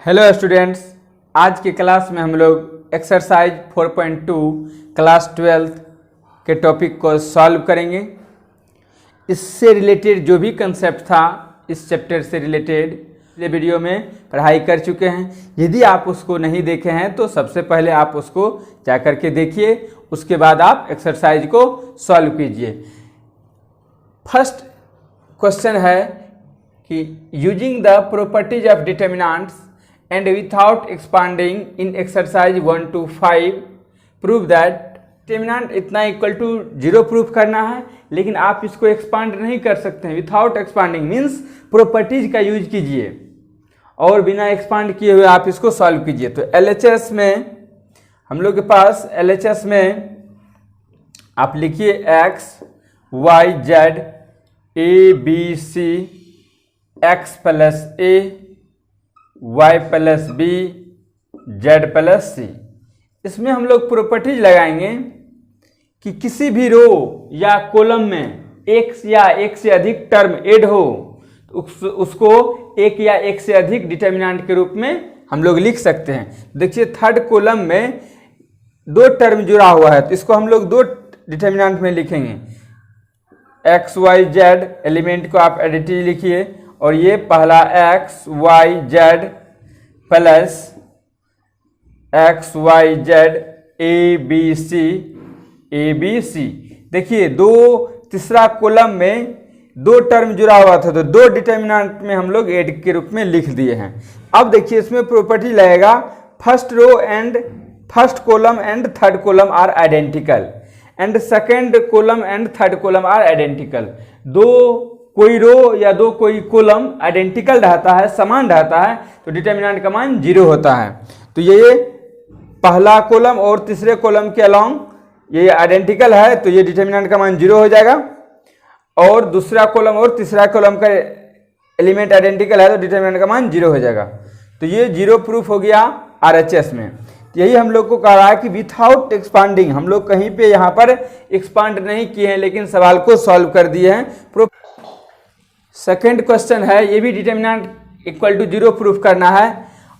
Hello students, आज की class में हम लोग एक्सरसाइज 4.2 क्लास 12 के टॉपिक को सॉल्व करेंगे। इससे रिलेटेड जो भी कंसेप्ट था इस चैप्टर से रिलेटेड पिछले वीडियो में पढ़ाई कर चुके हैं। यदि आप उसको नहीं देखे हैं तो सबसे पहले आप उसको जा कर के देखिए, उसके बाद आप एक्सरसाइज को सॉल्व कीजिए। फर्स्ट क्वेश्चन है कि using the properties of determinants and without expanding in exercise 1 to 5 prove that determinant इतना इक्वल टू 0 प्रूफ करना है, लेकिन आप इसको एक्सपांड नहीं कर सकते हैं। विथआउट एक्सपांडिंग मीन्स प्रॉपर्टीज का यूज कीजिए और बिना एक्सपांड किए हुए आप इसको सॉल्व कीजिए। तो LHS में हम लोग के पास LHS में आप लिखिए x y z a b c x plus a y plus B Z plus C. इसमें हम लोग प्रॉपर्टीज लगाएंगे कि किसी भी रो या कॉलम में एक या एक से अधिक टर्म ऐड हो तो उसको एक या एक से अधिक डिटर्मिनेंट के रूप में हम लोग लिख सकते हैं। देखिए थर्ड कॉलम में दो टर्म जुड़ा हुआ है तो इसको हम लोग दो डिटर्मिनेंट में लिखेंगे। एक्स वाई जेड एलिमेंट को आप एडिटिव लिखिए और ये पहला X Y Z plus X Y Z A B C. देखिए तीसरा कॉलम में दो टर्म जुड़ा हुआ था तो दो डिटर्मिनेंट में हम लोग ऐड के रूप में लिख दिए हैं। अब देखिए इसमें प्रॉपर्टी लगेगा first row and first column and third column are identical and second column and third column are identical. कोई रो या कोई कॉलम आइडेंटिकल रहता है, समान रहता है तो डिटर्मिनेंट का मान 0 होता है। तो ये पहला कॉलम और तीसरे कॉलम के अलोंग ये आइडेंटिकल है तो ये डिटर्मिनेंट का मान 0 हो जाएगा, और दूसरा कॉलम और तीसरा कॉलम का एलिमेंट आइडेंटिकल है तो डिटर्मिनेंट का मान 0 हो जाएगा। तो ये 0 प्रूफ हो गया RHS में। यही हम लोग को कह रहा है कि विथआउट एक्सपांडिंग, हम लोग कहीं पे यहाँ पर एक्सपांड नहीं किए हैं लेकिन सवाल को सॉल्व कर दिए हैं। सेकेंड क्वेश्चन है, ये भी डिटर्मिनेंट इक्वल टू 0 प्रूफ करना है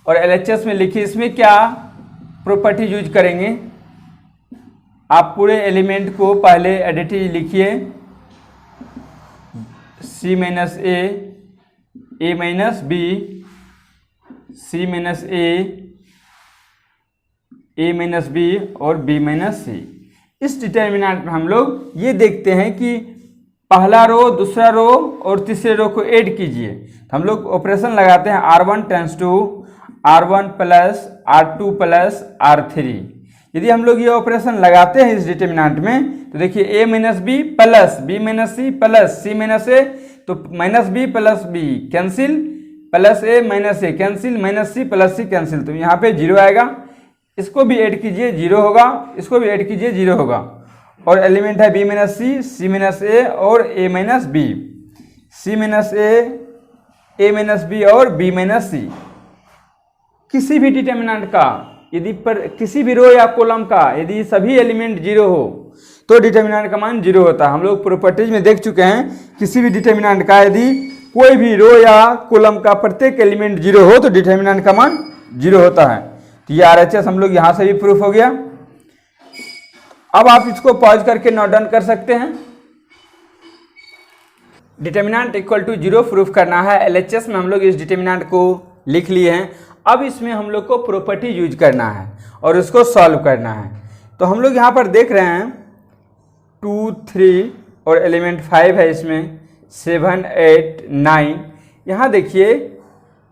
और LHS में लिखिए इसमें क्या प्रॉपर्टी यूज करेंगे। आप पूरे एलिमेंट को पहले एडिटिव लिखिए C minus a minus b C minus a minus b और b माइनस c। इस डिटर्मिनेंट में हम लोग ये देखते हैं कि पहला रो दूसरा रो और तीसरे रो को ऐड कीजिए तो हम लोग ऑपरेशन लगाते हैं R1 tense to R1 plus R2 plus R3। यदि हम लोग ये ऑपरेशन लगाते हैं इस डिटर्मिनेंट में तो देखिए a minus B plus b minus C plus c minus A, तो minus B plus B cancel, plus a minus A cancel, minus C plus C cancel, तो यहाँ पे 0 आएगा। इसको भी ऐड कीजिए 0 होगा, इसको भी ऐड कीजिए 0 होगा, और एलिमेंट है b minus C minus A और a minus B, C minus A minus B और b माइनस सी। किसी भी डिटर्मिनेंट का यदि पर किसी भी रो या कॉलम का यदि सभी एलिमेंट 0 हो तो डिटर्मिनेंट का मान 0 होता है। हम लोग प्रॉपर्टीज में देख चुके हैं किसी भी डिटर्मिनेंट का यदि कोई भी रो या कॉलम का प्रत्येक एलिमेंट 0 हो तो डिटर्मिनेंट का मान 0 होता है। तो ये RHS हम लोग यहाँ से भी प्रूफ हो गया। अब आप इसको पॉज करके नोट डाउन कर सकते हैं। डिटर्मिनेंट इक्वल टू 0 प्रूफ करना है। LHS में हम लोग इस डिटर्मिनेंट को लिख लिए हैं। अब इसमें हम लोग को प्रॉपर्टी यूज करना है और उसको सॉल्व करना है। तो हम लोग यहाँ पर देख रहे हैं 2 3 और एलिमेंट 5 है, इसमें 7 8 9। यहाँ देखिए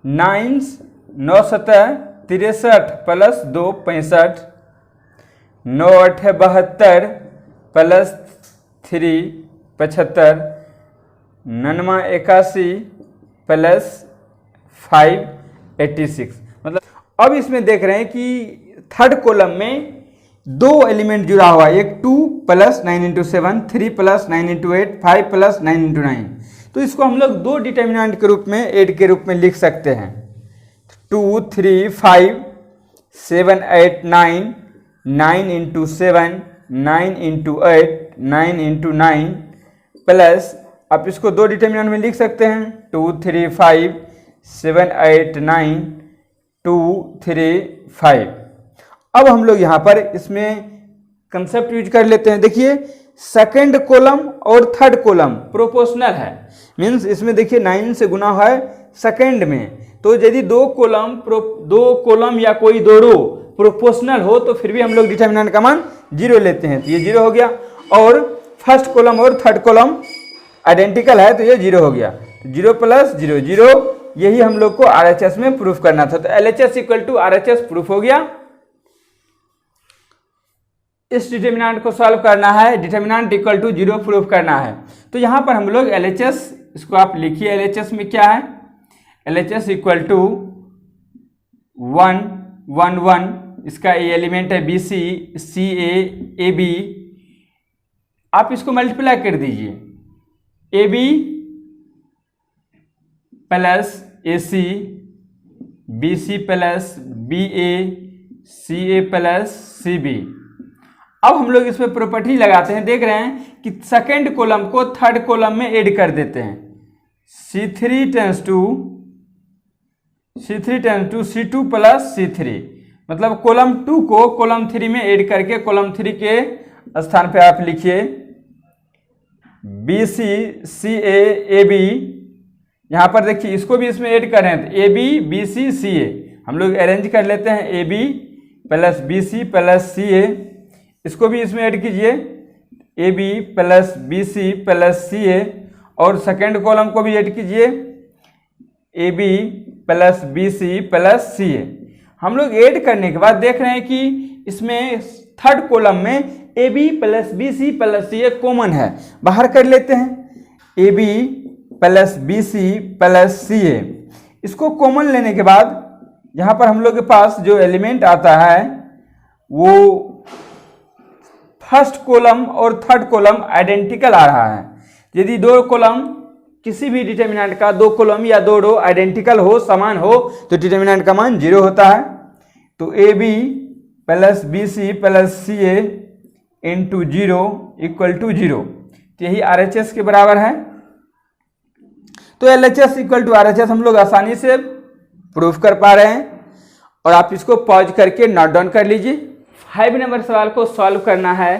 9 9 7 63 प्लस 2 65, 9 8 72 प्लस 3 75, 9 81 प्लस 5 86। मतलब अब इसमें देख रहे हैं कि थर्ड कॉलम में दो एलिमेंट जुड़ा हुआ है, एक 2 plus 9 into 7, 3 plus 9 into 8, 5 plus 9 into 9। तो इसको हम लोग दो डिटर्मिनेंट के रूप में ऐड के रूप में लिख सकते हैं। 2 3 5 7 8 9, 9 इंटू 7, 9 इंटू 8, 9 इंटू 9 प्लस, आप इसको दो डिटर्मिनेंट में लिख सकते हैं 2 3 5 7 8 9 2 3 5। अब हम लोग यहाँ पर इसमें कंसेप्ट यूज कर लेते हैं। देखिए सेकंड कॉलम और थर्ड कॉलम प्रोपोर्शनल है, मीन्स इसमें देखिए 9 से गुना है सेकंड में, तो यदि दो कॉलम या कोई दो रो प्रोपोर्शनल हो तो फिर भी हम लोग डिटर्मिनेंट का मान 0 लेते हैं, तो ये 0 हो गया। और फर्स्ट कॉलम और थर्ड कॉलम आइडेंटिकल है तो ये 0 हो गया, तो 0 + 0 0, यही हम लोग को RHS में प्रूफ करना था। तो LHS = RHS प्रूफ हो गया। इस डिटर्मिनेंट को सॉल्व करना है, डिटर्मिनेंट = 0 प्रूफ करना है। तो यहाँ पर हम लोग LHS, इसको आप लिखिए LHS में क्या है, LHS = 1 1 1, इसका ये एलिमेंट है BC CA AB, आप इसको मल्टीप्लाई कर दीजिए, AB + AC BC + BA CA + CB। अब हम लोग इसमें प्रॉपर्टी लगाते हैं, देख रहे हैं कि सेकंड कॉलम को थर्ड कॉलम में ऐड कर देते हैं, C3 tense to C2 + C3, मतलब कॉलम 2 को कॉलम 3 में ऐड करके कॉलम 3 के स्थान पे आप लिखिए BC CA AB। यहाँ पर देखिए इसको भी इसमें ऐड कर रहे हैं, तो AB BC CA हम लोग अरेंज कर लेते हैं, AB + BC + CA, इसको भी इसमें ऐड कीजिए AB + BC + CA, और सेकंड कॉलम को भी ऐड कीजिए AB + BC + CA। हम लोग ऐड करने के बाद देख रहे हैं कि इसमें थर्ड कॉलम में AB + BC + CA कॉमन है, बाहर कर लेते हैं AB + BC + CA। इसको कॉमन लेने के बाद यहाँ पर हम लोग के पास जो एलिमेंट आता है वो फर्स्ट कॉलम और थर्ड कॉलम आइडेंटिकल आ रहा है। यदि दो कॉलम किसी भी डिटर्मिनेंट का, दो कॉलम या दो रो आइडेंटिकल हो, समान हो, तो डिटर्मिनेंट का मान 0 होता है। तो AB + BC + CA × 0 = 0, तो यही RHS के बराबर है। तो LHS = RHS हम लोग आसानी से प्रूफ कर पा रहे हैं, और आप इसको पॉज करके नोट डाउन कर लीजिए। 5 नंबर सवाल को सॉल्व करना है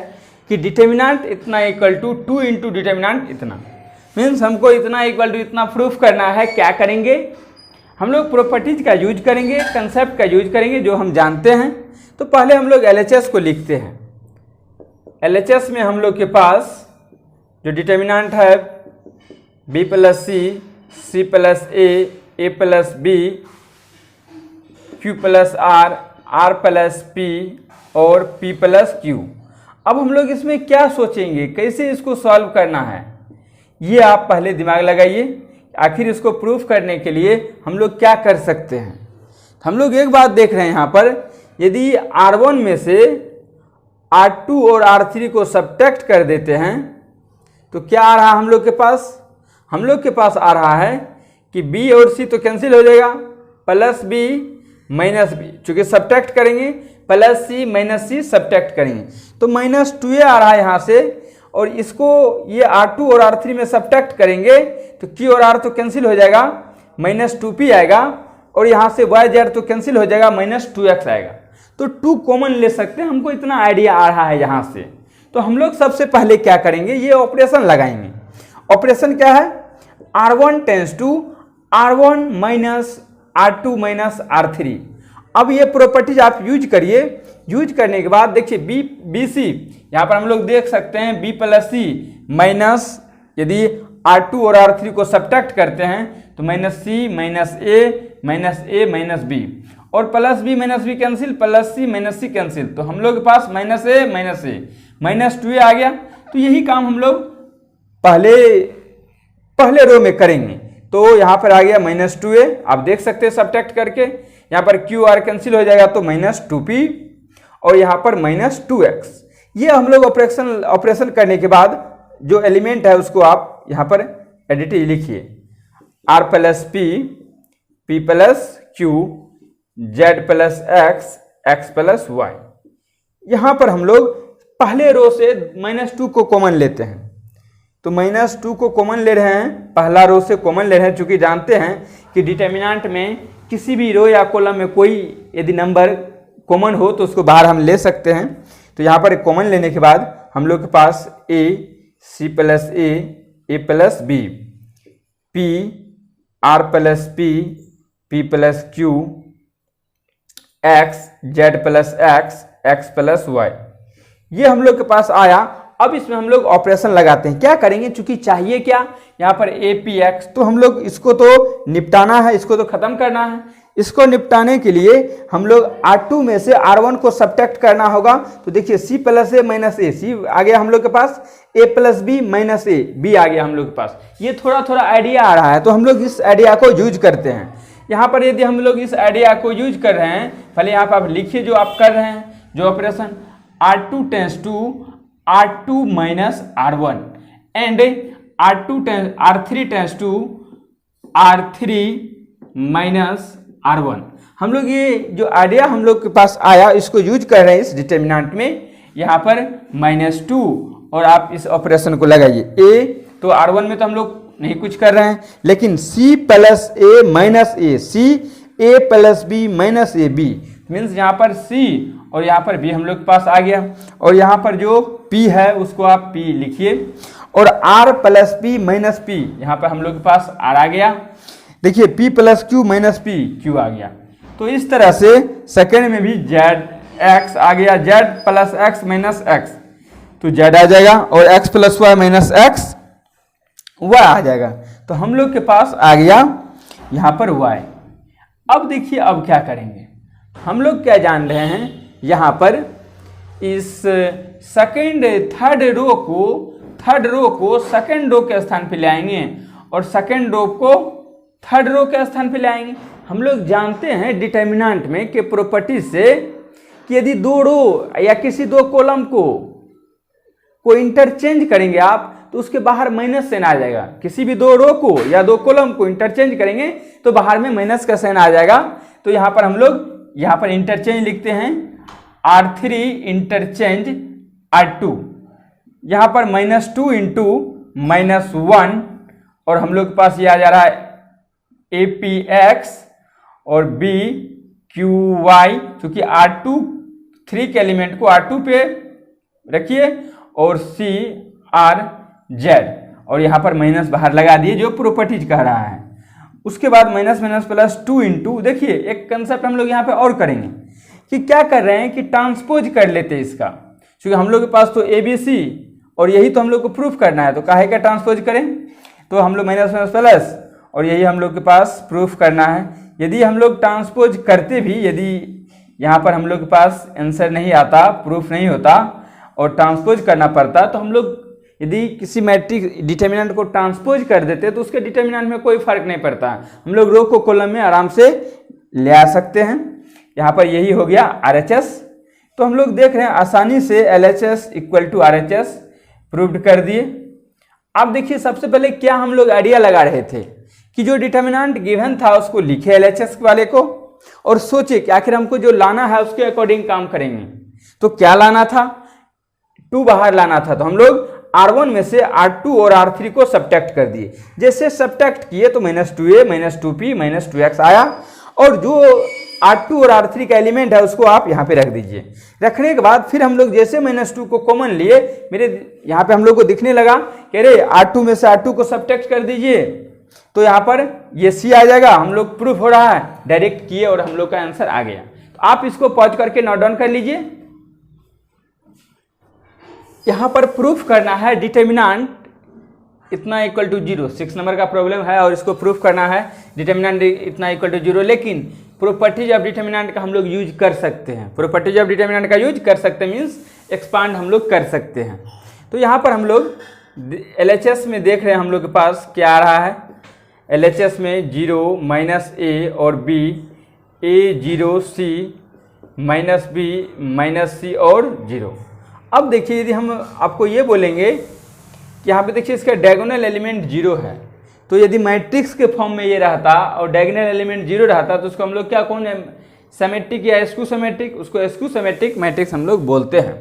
कि डिटर्मिनेंट इतना = 2 × डिटर्मिनेंट इतना, मीन्स हमको इतना = इतना प्रूफ करना है। क्या करेंगे हम लोग, प्रॉपर्टीज का यूज करेंगे, कंसेप्ट का यूज करेंगे जो हम जानते हैं। तो पहले हम लोग LHS को लिखते हैं। LHS में हम लोग के पास जो डिटर्मिनेंट है B + C C + A A + B Q + R R + P और P + Q। अब हम लोग इसमें क्या सोचेंगे, कैसे इसको सॉल्व करना है, ये आप पहले दिमाग लगाइए। आखिर इसको प्रूफ करने के लिए हम लोग क्या कर सकते हैं। हम लोग एक बात देख रहे हैं यहाँ पर, यदि R1 में से R2 और R3 को सब्ट्रैक्ट कर देते हैं तो क्या आ रहा है हम लोग के पास, हम लोग के पास आ रहा है कि B और C तो कैंसिल हो जाएगा, +B - B, चूंकि सब्ट्रैक्ट करेंगे +C - C सब्ट्रैक्ट करेंगे तो -2A आ रहा है यहाँ से, और इसको ये R2 और R3 में सब्ट्रैक्ट करेंगे तो Q और R तो कैंसिल हो जाएगा, -2P आएगा, और यहाँ से Y Z तो कैंसिल हो जाएगा, -2X आएगा। तो 2 कॉमन ले सकते हैं, हमको इतना आइडिया आ रहा है यहाँ से। तो हम लोग सबसे पहले क्या करेंगे, ये ऑपरेशन लगाएंगे। ऑपरेशन क्या है, R1 tense to R1 - R2 - R3। अब ये प्रॉपर्टीज आप यूज करिए। यूज करने के बाद देखिए BC, यहाँ पर हम लोग देख सकते हैं B + C माइनस, यदि R2 और R3 को सब्ट्रैक्ट करते हैं तो -C - A - B, और +B - B cancel, +C - C cancel, तो हम लोग के पास -A - 2A आ गया। तो यही काम हम लोग पहले रो में करेंगे। तो यहाँ पर आ गया -2A, आप देख सकते हैं सब्ट्रैक्ट करके, यहाँ पर Q R कैंसिल हो जाएगा तो -2P, और यहाँ पर -2X। ये हम लोग ऑपरेशन करने के बाद जो एलिमेंट है उसको आप यहाँ पर एडिटिव लिखिए, R + P P + Q Z + X X + Y। यहाँ पर हम लोग पहले रो से -2 को कॉमन लेते हैं, तो -2 को कॉमन ले रहे हैं, पहला रो से कॉमन ले रहे हैं, चूंकि जानते हैं कि डिटर्मिनेंट में किसी भी रो या कॉलम में कोई यदि नंबर कॉमन हो तो उसको बाहर हम ले सकते हैं। तो यहाँ पर कॉमन लेने के बाद हम लोग के पास A C plus A plus B, P R plus P plus Q, X Z plus X plus Y, ये हम लोग के पास आया। अब इसमें हम लोग ऑपरेशन लगाते हैं। क्या करेंगे, चूंकि चाहिए क्या यहाँ पर ए पी एक्स, तो हम लोग इसको तो निपटाना है, इसको तो खत्म करना है। इसको निपटाने के लिए हम लोग R2 में से R1 को सब्ट्रैक्ट करना होगा। तो देखिए C plus A minus A, C आ गया हम लोग के पास, A plus B minus A, B आ गया हम लोग के पास। ये थोड़ा थोड़ा आइडिया आ रहा है, तो हम लोग इस आइडिया को यूज करते हैं। यहाँ पर यदि हम लोग इस आइडिया को यूज कर रहे हैं, पहले यहाँ पर आप लिखिए जो आप कर रहे हैं जो operation, R2 tends to R2 minus R1 and R3 tends to R3 minus R1। हम लोग ये जो आइडिया हम लोग के पास आया इसको यूज कर रहे हैं इस डिटर्मिनेंट में। यहाँ पर -2 और आप इस ऑपरेशन को लगाइए। ए तो R1 में तो हम लोग नहीं कुछ कर रहे हैं, लेकिन C plus A minus A, C A plus B minus A B, means यहाँ पर C और यहाँ पर B हम लोग के पास आ गया। और यहाँ पर जो P है उसको आप P लिखिए, और R plus P minus P, यहाँ पर हम लोग के पास R आ गया। देखिए P plus Q minus P, Q आ गया। तो इस तरह से सेकेंड में भी Z X आ गया, Z plus X minus X, तो Z आ जाएगा, और X plus Y minus X Y आ जाएगा। तो हम लोग के पास आ गया यहाँ पर Y। अब देखिए अब क्या करेंगे, हम लोग क्या जान रहे हैं, यहाँ पर इस सेकेंड थर्ड रो को सेकेंड रो के स्थान पे ले आएंगे और सेकेंड रो को थर्ड रो के स्थान पे ले आएंगे। हम लोग जानते हैं डिटर्मिनेंट में के प्रॉपर्टी से कि यदि दो रो या किसी दो कॉलम को इंटरचेंज करेंगे आप तो उसके बाहर माइनस साइन आ जाएगा। किसी भी दो रो को या दो कॉलम को इंटरचेंज करेंगे तो बाहर में माइनस का साइन आ जाएगा। तो यहाँ पर हम लोग यहाँ पर इंटरचेंज लिखते हैं, R3 इंटरचेंज R2, यहाँ पर -2 इंटू -1, और हम लोग के पास ये आ जा रहा है APX और BQY, क्योंकि R2 3 के एलिमेंट को R2 पे रखिए और CRZ, और यहाँ पर माइनस बाहर लगा दिए जो प्रॉपर्टीज कह रहा है। उसके बाद -2 इंटू, देखिए एक कंसेप्ट हम लोग यहाँ पे और करेंगे कि क्या कर रहे हैं कि ट्रांसपोज कर लेते हैं इसका, क्योंकि हम लोग के पास तो ABC और यही तो हम लोग को प्रूफ करना है। तो काहे का ट्रांसपोज करें, तो हम लोग प्लस और यही हम लोग के पास प्रूफ करना है। यदि हम लोग ट्रांसपोज करते भी, यदि यहाँ पर हम लोग के पास आंसर नहीं आता, प्रूफ नहीं होता और ट्रांसपोज करना पड़ता, तो हम लोग यदि किसी मैट्रिक्स डिटर्मिनेंट को ट्रांसपोज कर देते तो उसके डिटर्मिनेंट में कोई फर्क नहीं पड़ता। हम लोग रो को कॉलम में आराम से ले आ सकते हैं। यहाँ पर यही हो गया RHS। तो हम लोग देख रहे हैं आसानी से LHS equal to RHS proved कर दिए। अब देखिए सबसे पहले क्या हम लोग आइडिया लगा रहे थे कि जो डिटर्मिनेंट गिवन था उसको लिखे LHS वाले को और सोचे कि आखिर हमको जो लाना है उसके अकॉर्डिंग काम करेंगे। तो क्या लाना था, 2 बाहर लाना था। तो हम लोग R1 में से R2 और R3 को सब्ट्रैक्ट कर दिए। जैसे सब्ट्रैक्ट किए तो -2A -2P -2X आया, और जो R2 और R3 का एलिमेंट है उसको आप यहाँ पे रख दीजिए। रखने के बाद फिर हम लोग जैसे -2 को कॉमन लिए, मेरे यहाँ पे हम लोग को दिखने लगा कि अरे R2 में से R2 को सब्ट्रैक्ट कर दीजिए, तो यहाँ पर ये C आ जाएगा। हम लोग प्रूफ हो रहा है, डायरेक्ट किए और हम लोग का आंसर आ गया। तो आप इसको पॉज करके नोट डाउन कर लीजिए। यहाँ पर प्रूफ करना है डिटर्मिनेंट इतना इक्वल टू 0, 6 नंबर का प्रॉब्लम है और इसको प्रूफ करना है डिटर्मिनेंट इतना इक्वल टू 0। लेकिन प्रॉपर्टीज ऑफ डिटर्मिनेंट का हम लोग यूज कर सकते हैं। प्रॉपर्टीज ऑफ डिटर्मिनेंट का यूज कर सकते हैं मीन्स एक्सपांड हम लोग कर सकते हैं। तो यहाँ पर हम लोग LHS में देख रहे हैं हम लोग के पास क्या आ रहा है। LHS में 0 -A और B, A 0 C -B -C और 0। अब देखिए यदि हम आपको ये बोलेंगे कि यहाँ पे देखिए इसका डायगोनल एलिमेंट 0 है, तो यदि मैट्रिक्स के फॉर्म में ये रहता और डायगोनल एलिमेंट 0 रहता तो उसको हम लोग क्या कौन है, सिमेट्रिक या स्क्यू सिमेट्रिक, उसको स्क्यू सिमेट्रिक मैट्रिक्स हम लोग बोलते हैं।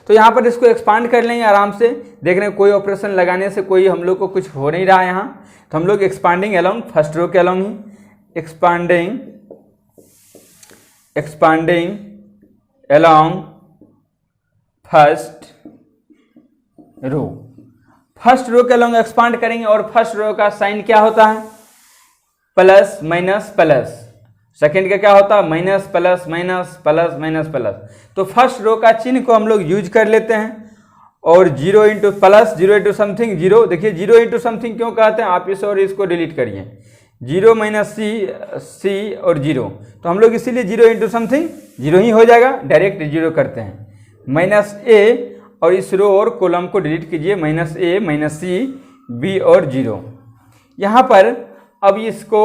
तो यहाँ पर इसको एक्सपांड कर लेंगे आराम से। देख रहे हैं कोई ऑपरेशन लगाने से कोई हम लोग को कुछ हो नहीं रहा है यहाँ, तो हम लोग एक्सपांडिंग अलोंग फर्स्ट रो के अलोंग ही, expanding expanding along first row. First row के अलॉन्ग एक्सपांड करेंगे और फर्स्ट रो का साइन क्या होता है? Plus minus plus. सेकंड का क्या होता है? Minus plus minus plus minus plus. तो फर्स्ट रो का चिन्ह को हम लोग यूज कर लेते हैं और 0 इंटू प्लस 0 इंटू समथिंग 0। देखिए 0 इंटू समथिंग क्यों कहते हैं? आप इस और इसको डिलीट करिए। 0 माइनस सी और 0, तो हम लोग इसीलिए 0 इंटू समथिंग 0 ही हो जाएगा, डायरेक्ट 0 करते हैं। माइनस ए और इस रो और कॉलम को डिलीट कीजिए, minus A minus C B और 0। यहाँ पर अब इसको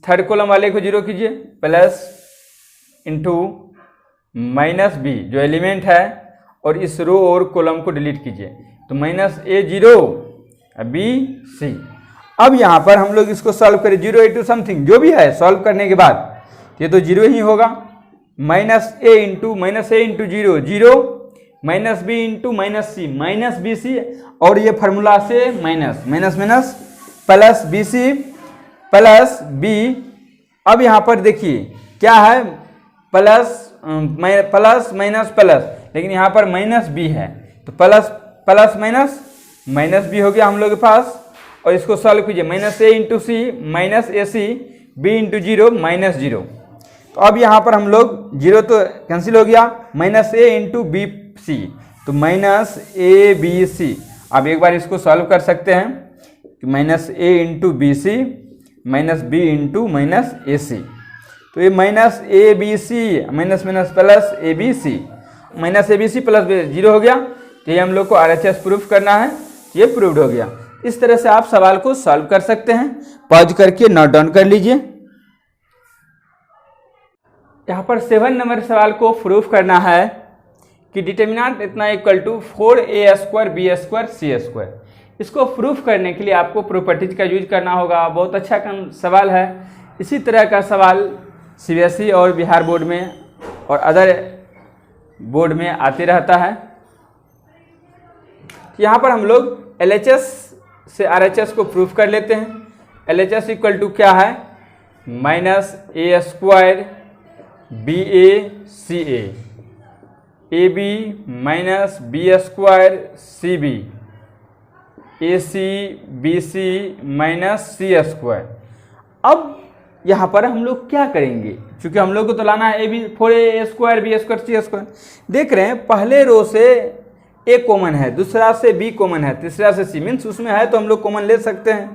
थर्ड कॉलम वाले को 0 कीजिए, प्लस इंटू माइनस बी जो एलिमेंट है और इस रो और कॉलम को डिलीट कीजिए, तो माइनस ए 0 बी सी। अब यहाँ पर हम लोग इसको सॉल्व करें, 0 इंटू समथिंग जो भी है सॉल्व करने के बाद ये तो 0 ही होगा। Minus A into 0 0, minus B into minus C minus B C, और ये फार्मूला से minus minus minus plus B C plus B. अब यहाँ पर देखिए क्या है? प्लस प्लस माइनस प्लस, लेकिन यहाँ पर माइनस बी है, तो plus plus minus minus B हो गया हम लोग के पास। और इसको सॉल्व कीजिए, minus A into C minus A C B into 0 minus 0। तो अब यहाँ पर हम लोग 0 तो कैंसिल हो गया, माइनस ए इंटू बी सी, तो माइनस ए बी सी। अब एक बार इसको सॉल्व कर सकते हैं, minus A into B C minus B into minus A C, तो ये minus A B C minus minus plus A B C, minus A B C plus 0 हो गया। तो ये हम लोग को RHS प्रूफ करना है, ये प्रूव्ड हो गया। इस तरह से आप सवाल को सॉल्व कर सकते हैं। पॉज करके नोट डाउन कर लीजिए। यहाँ पर 7 नंबर सवाल को प्रूफ करना है कि डिटर्मिनेंट इतना equal to 4a² b² c²। इसको प्रूफ करने के लिए आपको प्रॉपर्टीज का यूज करना होगा। बहुत अच्छा सवाल है। इसी तरह का सवाल CBSE और बिहार बोर्ड में और अदर बोर्ड में आते रहता है। यहाँ पर हम लोग LHS से RHS को प्रूफ कर लेते हैं। LHS इक्वल टू क्या है? Minus a² BA CA, AB minus b² CB, AC BC minus c²। अब यहाँ पर हम लोग क्या करेंगे? क्योंकि हम लोग को तो लाना है AB 4a² b² c²। देख रहे हैं पहले रो से A कॉमन है, दूसरा से B कॉमन है, तीसरा से C, मीन्स उसमें है तो हम लोग कॉमन ले सकते हैं।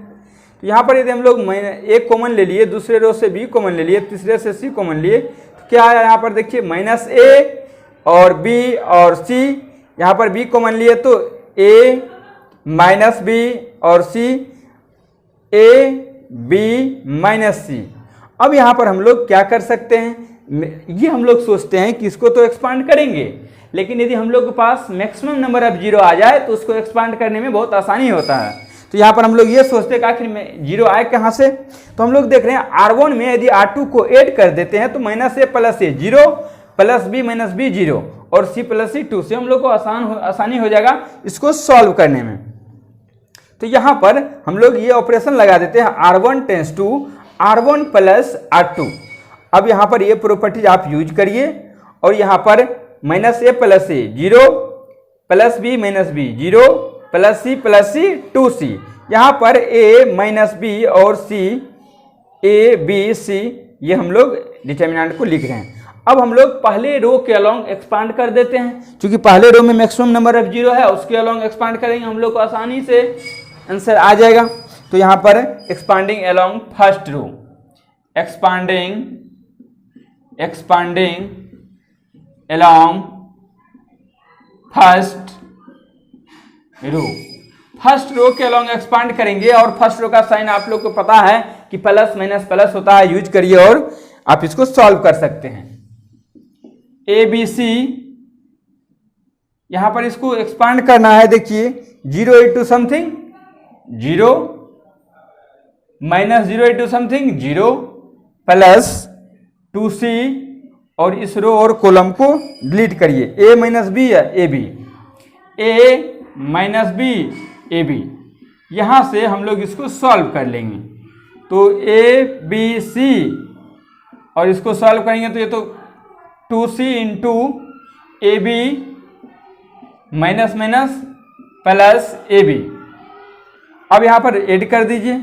तो यहाँ पर यदि हम लोग A कॉमन ले लिए, दूसरे रो से B कॉमन ले लिए, तीसरे से C कॉमन लिए, तो क्या है यहाँ पर देखिए माइनस A और B और C। यहाँ पर B कॉमन लिए तो A माइनस B और C, A B minus C। अब यहाँ पर हम लोग क्या कर सकते हैं? ये हम लोग सोचते हैं कि इसको तो एक्सपांड करेंगे, लेकिन यदि हम लोग के पास मैक्सिमम नंबर ऑफ 0 आ जाए तो उसको एक्सपांड करने में बहुत आसानी होता है। तो यहाँ पर हम लोग ये सोचते हैं कि आखिर में 0 आए कहाँ से? तो हम लोग देख रहे हैं R1 में यदि R2 को ऐड कर देते हैं तो minus A plus A 0 plus B minus B 0 और C प्लस C 2 से हम लोग को आसानी हो जाएगा इसको सॉल्व करने में। तो यहाँ पर हम लोग ये ऑपरेशन लगा देते हैं, R1 tense to R1 plus R2। अब यहाँ पर ये प्रॉपर्टीज आप यूज करिए और यहाँ पर minus A plus A 0 plus B minus B 0 plus C 2c। यहाँ पर a माइनस बी और c a b c ये हम लोग डिटर्मिनेंट को लिख रहे हैं। अब हम लोग पहले रो के अलॉन्ग एक्सपांड कर देते हैं, क्योंकि पहले रो में मैक्सिमम नंबर ऑफ 0 है, उसके अलॉन्ग एक्सपांड करेंगे हम लोग को आसानी से आंसर आ जाएगा। तो यहाँ पर expanding along first row, expanding along first row के अलॉन्ग एक्सपांड करेंगे और फर्स्ट रो का साइन आप लोग को पता है कि प्लस माइनस प्लस होता है, यूज करिए और आप इसको सॉल्व कर सकते हैं। ABC यहां पर इसको एक्सपांड करना है, देखिए 0 into something 0 minus 0 into something 0 plus 2c और इस रो और कॉलम को डिलीट करिए। a माइनस बी है AB, a minus B AB। यहाँ से हम लोग इसको सॉल्व कर लेंगे। तो A B C और इसको सॉल्व करेंगे तो ये तो 2c into A B minus minus plus A B. अब यहाँ पर ऐड कर दीजिए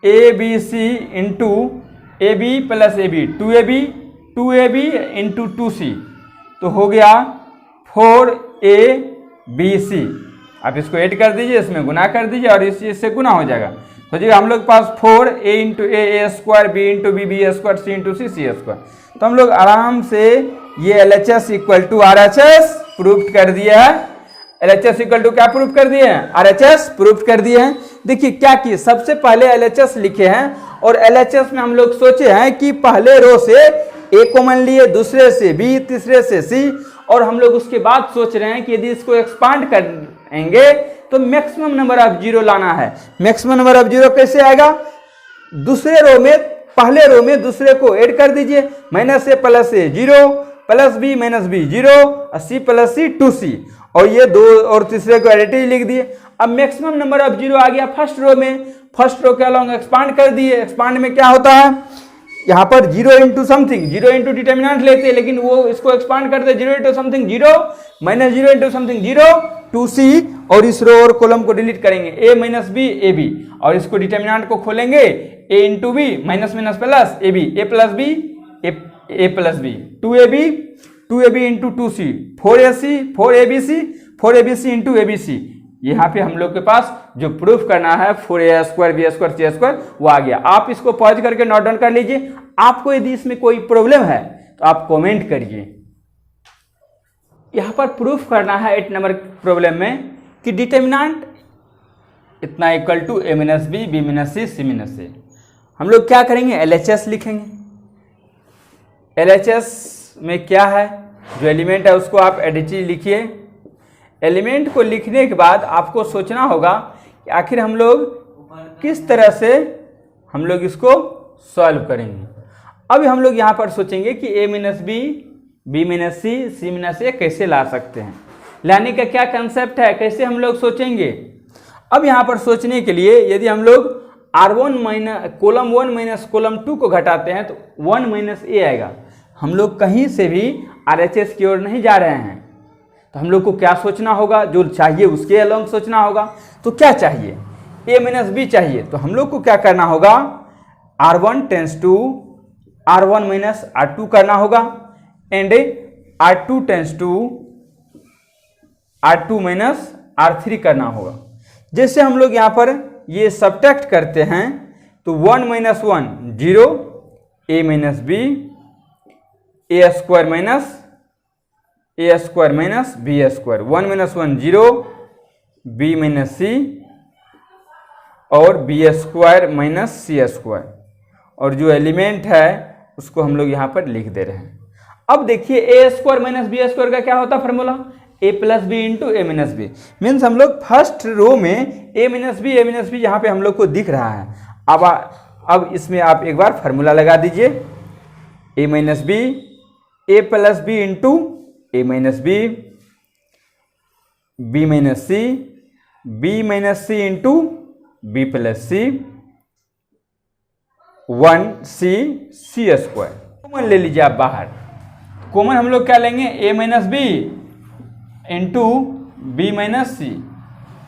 A B C into A B plus A B, 2ab into 2c, तो हो गया 4abc। आप इसको ऐड कर दीजिए, इसमें गुना कर दीजिए और इस चीज से गुना हो जाएगा। तो जी हम लोग के पास 4a into A square, B into B square, C into C square. तो हम लोग आराम से ये LHS equal to RHS proof कर दिया है। LHS इक्वल टू क्या प्रूफ कर दिए हैं? RHS प्रूफ कर दिए हैं। देखिए क्या किए, सबसे पहले LHS लिखे हैं और LHS में हम लोग सोचे हैं कि पहले रो से A कॉमन लिए, दूसरे से B, तीसरे से C, और हम लोग उसके बाद सोच रहे हैं कि यदि इसको एक्सपांड करेंगे तो मैक्सिमम नंबर ऑफ जीरो लाना है। मैक्सिमम नंबर ऑफ जीरो कैसे आएगा? दूसरे रो में पहले रो में दूसरे को ऐड कर दीजिए, minus A plus A 0, plus B minus B 0, C plus C 2c, और ये दो और तीसरे को एडिटिव लिख दिए। अब मैक्सिमम नंबर ऑफ जीरो आ गया फर्स्ट रो में, फर्स्ट रो के अलॉन्ग एक्सपांड कर दिए। एक्सपांड में क्या होता है, यहाँ पर 0 इंटू समथिंग, 0 इंटू डिटर्मिनेंट लेते हैं, लेकिन वो इसको एक्सपांड करते हैं 0 into something 0, minus 0 into something 0, 2c, और इस रो और कॉलम को डिलीट करेंगे a minus B A B, और इसको डिटर्मिनेंट को खोलेंगे a into B minus minus plus A B, A plus B A plus B, 2ab into 2c, 4abc into abc। यहाँ पे हम लोग के पास जो प्रूफ करना है 4a square B square C square वो आ गया। आप इसको पॉज करके नोट डाउन कर लीजिए। आपको यदि इसमें कोई प्रॉब्लम है तो आप कमेंट करिए। यहाँ पर प्रूफ करना है 8 नंबर प्रॉब्लम में कि डिटर्मिनेंट इतना equal to a minus B, B minus C, C minus A. हम लोग क्या करेंगे, LHS लिखेंगे। LHS में क्या है, जो एलिमेंट है उसको आप एडिटिव लिखिए। एलिमेंट को लिखने के बाद आपको सोचना होगा कि आखिर हम लोग किस तरह से हम लोग इसको सॉल्व करेंगे। अब हम लोग यहाँ पर सोचेंगे कि a minus B, B minus C, C minus A कैसे ला सकते हैं, लाने का क्या कंसेप्ट है, कैसे हम लोग सोचेंगे। अब यहाँ पर सोचने के लिए यदि हम लोग R1 minus column 1 minus column 2 को घटाते हैं तो 1 माइनस ए आएगा। हम लोग कहीं से भी RHS की ओर नहीं जा रहे हैं, तो हम लोग को क्या सोचना होगा, जो चाहिए उसके अलॉन्ग सोचना होगा। तो क्या चाहिए, a माइनस बी चाहिए, तो हम लोग को क्या करना होगा, R1 tense to R1 minus R2 करना होगा, and R2 tends to R2 minus R3 करना होगा। जैसे हम लोग यहाँ पर ये सब्ट्रैक्ट करते हैं तो 1 minus 1 0, a minus B, A square minus B square, 1 minus 1 0, B minus C, और B square minus C square, और जो एलिमेंट है उसको हम लोग यहाँ पर लिख दे रहे हैं। अब देखिए ए स्क्वायर माइनस बी स्क्वायर का क्या होता है फॉर्मूला, ए प्लस बी इंटू ए माइनस बी। मीन्स हम लोग फर्स्ट रो में ए माइनस बी यहाँ पे हम लोग को दिख रहा है। अब इसमें आप एक बार फार्मूला लगा दीजिए, ए minus B, A plus B into A minus B, B minus C, B minus C into B plus C, 1c C square. Common ले लीजिए आप बाहर। कॉमन हम लोग क्या लेंगे, a minus B into B minus C.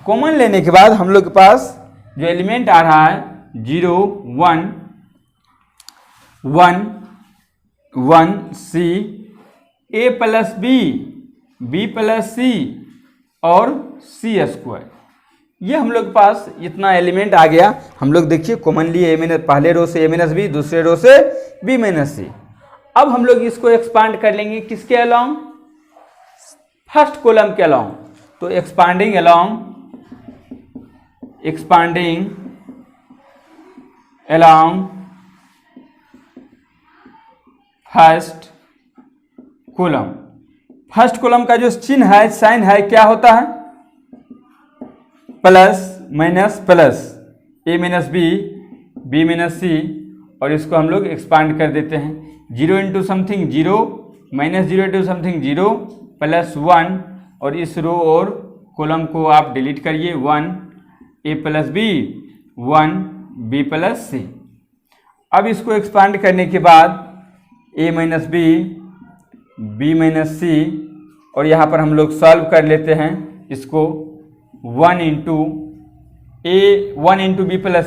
Common लेने के बाद हम लोग के पास जो एलिमेंट आ रहा है 0 1 1 1 c, a plus B plus C और सी स्क्वायर। ये हम लोग के पास इतना एलिमेंट आ गया। हम लोग देखिए कॉमनली ए माइनस, पहले रो से a माइनस बी, दूसरे रो से b माइनस सी। अब हम लोग इसको एक्सपांड कर लेंगे किसके अलॉन्ग, फर्स्ट कॉलम के अलॉन्ग। तो expanding along first column. First column का जो चिन्ह है, साइन है, क्या होता है, plus minus plus, A minus B minus C, और इसको हम लोग एक्सपांड कर देते हैं 0 into something 0, minus 0 into something 0, plus 1, और इस रो और कॉलम को आप डिलीट करिए 1 ए प्लस बी, 1 बी प्लस सी। अब इसको एक्सपांड करने के बाद ए minus B, B minus C, और यहाँ पर हम लोग सॉल्व कर लेते हैं इसको 1 into A 1 into B plus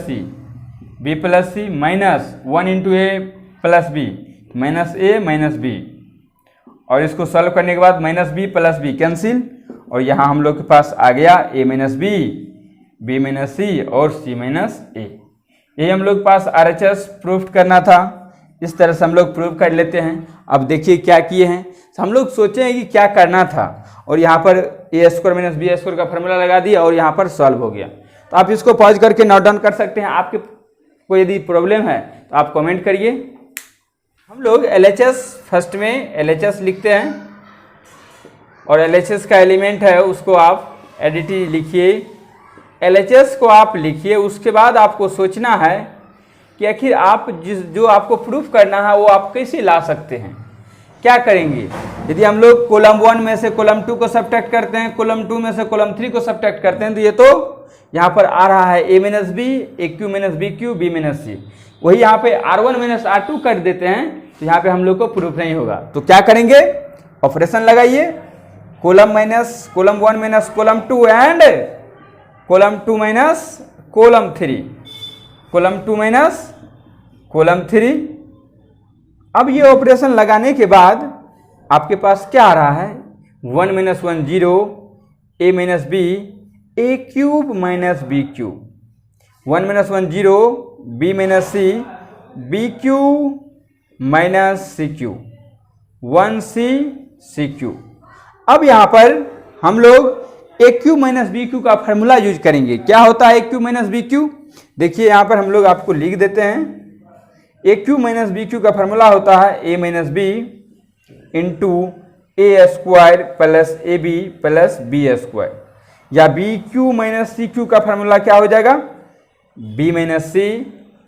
C minus 1 into A plus B minus A minus B, और इसको सॉल्व करने के बाद minus B plus B cancel, और यहाँ हम लोग के पास आ गया A minus B minus C और सी माइनस ए। यही हम लोग के पास RHS प्रूफ करना था। इस तरह से हम लोग प्रूफ कर लेते हैं। अब देखिए क्या किए हैं, हम लोग सोचे हैं कि क्या करना था, और यहाँ पर ए स्क्वायर माइनस बी स्क्वायर का फॉर्मूला लगा दिया और यहाँ पर सॉल्व हो गया। तो आप इसको पॉज करके नोट डाउन कर सकते हैं। आपके कोई यदि प्रॉब्लम है तो आप कमेंट करिए। हम लोग LHS फर्स्ट में LHS लिखते हैं, और LHS का एलिमेंट है उसको आप एडिटी लिखिए। LHS को आप लिखिए, उसके बाद आपको सोचना है कि आखिर आप जो आपको प्रूफ करना है वो आप कैसे ला सकते हैं, क्या करेंगे। यदि हम लोग कॉलम 1 में से कॉलम 2 को सब्ट्रैक्ट करते हैं, कॉलम 2 में से कॉलम 3 को सब्ट्रैक्ट करते हैं, तो ये तो यहाँ पर आ रहा है a minus B, A cube minus B cube, B minus C. वही यहाँ पे R1 माइनस R2 कर देते हैं, तो यहाँ पे हम लोग को प्रूफ नहीं होगा। तो क्या करेंगे, ऑपरेशन लगाइए, column 1 minus column 2 and column 2 minus column 3, column 2 minus column 3। अब ये ऑपरेशन लगाने के बाद आपके पास क्या आ रहा है, 1 minus 1 0, A minus B, A cube minus B cube, 1 minus 1 0, B minus C, B cube minus C cube, 1 C cube. अब यहाँ पर हम लोग A cube minus B cube का फॉर्मूला यूज करेंगे। क्या होता है A cube minus B cube, देखिए यहाँ पर हम लोग आपको लिख देते हैं। A cube minus B cube का फॉर्मूला होता है ए minus B into A square plus A B plus B square, या B cube minus C cube का फॉर्मूला क्या हो जाएगा, B minus C,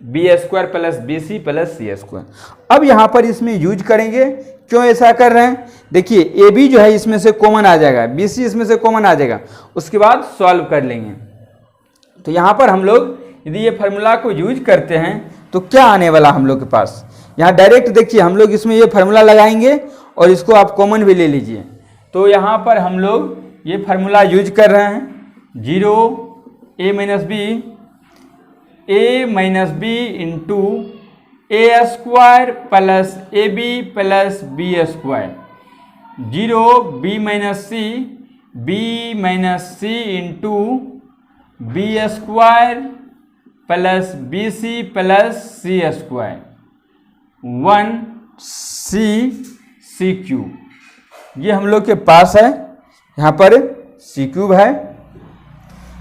B square plus B C plus C square. अब यहाँ पर इसमें यूज करेंगे, क्यों ऐसा कर रहे हैं, देखिए ए बी जो है इसमें से कॉमन आ जाएगा, बी सी इसमें से कॉमन आ जाएगा, उसके बाद सॉल्व कर लेंगे। तो यहाँ पर हम लोग यदि ये फार्मूला को यूज करते हैं तो क्या आने वाला हम लोग के पास, यहाँ डायरेक्ट देखिए हम लोग इसमें ये फार्मूला लगाएंगे और इसको आप कॉमन भी ले लीजिए। तो यहाँ पर हम लोग ये फार्मूला यूज कर रहे हैं, 0 A minus B into A square plus A B plus B square, 0 B minus C into B square plus B C plus C square, 1 C cube. ये हम लोग के पास है, यहाँ पर सी क्यूब है।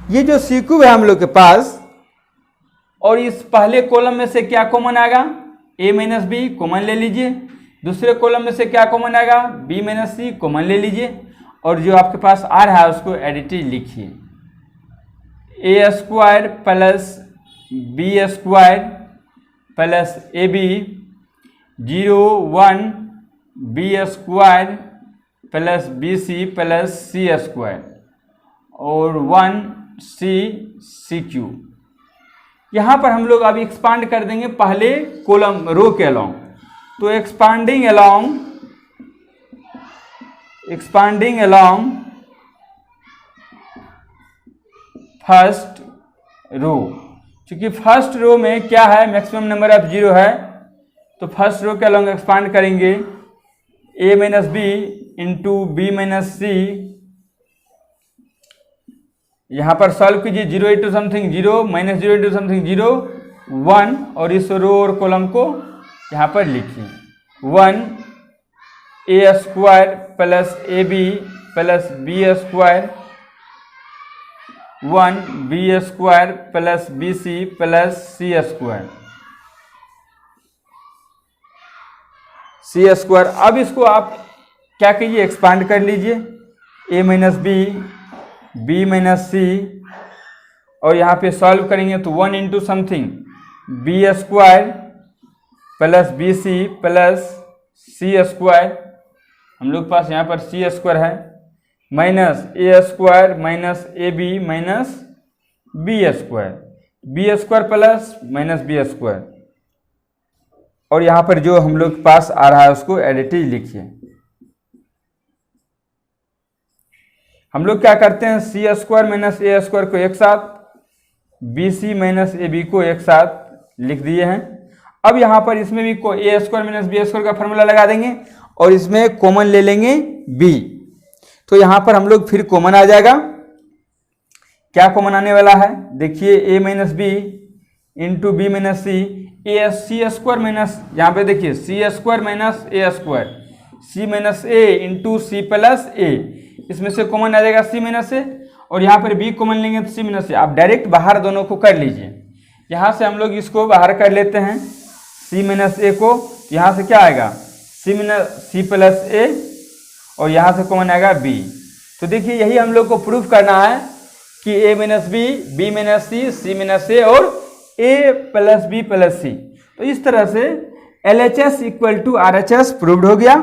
ये जो सी क्यूब है हम लोग के पास, और इस पहले कॉलम में से क्या कॉमन आएगा, ए माइनस बी कॉमन ले लीजिए, दूसरे कॉलम में से क्या कॉमन आएगा, बी माइनस सी कॉमन ले लीजिए, और जो आपके पास आ रहा है उसको एडिटिव लिखिए, A square plus B square plus A B, 0 1 B square plus B C plus C square, और 1 सी क्यूब। यहाँ पर हम लोग अभी एक्सपांड कर देंगे पहले कॉलम रो के अलोंग। तो एक्सपांडिंग अलोंग फर्स्ट रो, क्योंकि फर्स्ट रो में क्या है, मैक्सिमम नंबर ऑफ 0 है, तो फर्स्ट रो के अलोंग एक्सपांड करेंगे, A minus B into B minus C, यहाँ पर सॉल्व कीजिए, 0 into something 0 minus 0 into something 0 1, और इस रो और कॉलम को यहाँ पर लिखिए, 1 A square plus A B plus B square, 1 B square plus B C plus C square, C square. अब इसको आप क्या कीजिए, एक्सपांड कर लीजिए, A minus B minus C, और यहाँ पे सॉल्व करेंगे तो 1 into something B square plus B C plus C square, हम लोग पास यहाँ पर सी स्क्वायर है, minus A square minus A B minus B square plus minus B square, और यहाँ पर जो हम लोग के पास आ रहा है उसको एडिटिव लिखिए। हम लोग क्या करते हैं, C square minus A square को एक साथ, B C minus A B को एक साथ लिख दिए हैं। अब यहाँ पर इसमें भी ए स्क्वायर माइनस बी स्क्वायर का फॉर्मूला लगा देंगे और इसमें कॉमन ले लेंगे बी, तो यहाँ पर हम लोग फिर कॉमन आ जाएगा। क्या कॉमन आने वाला है, देखिए A minus B into B minus C, A C square minus, यहाँ पे देखिए C square minus A square, C minus A into C plus A, इसमें से कॉमन आ जाएगा सी माइनस ए, और यहाँ पर बी कॉमन लेंगे तो सी माइनस ए। आप डायरेक्ट बाहर दोनों को कर लीजिए, यहाँ से हम लोग इसको बाहर कर लेते हैं सी माइनस ए को, यहाँ से क्या आएगा सी माइनस सी प्लस ए, और यहाँ से कॉमन आएगा बी। तो देखिए यही हम लोग को प्रूफ करना है कि A minus B minus C minus A और A plus B plus C. तो इस तरह से LHS equal to RHS proved हो गया।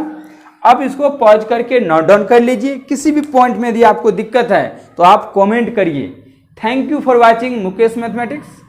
अब इसको पॉज करके नोट डाउन कर लीजिए। किसी भी पॉइंट में यदि आपको दिक्कत है तो आप कमेंट करिए। Thank you for watching Mukesh mathematics.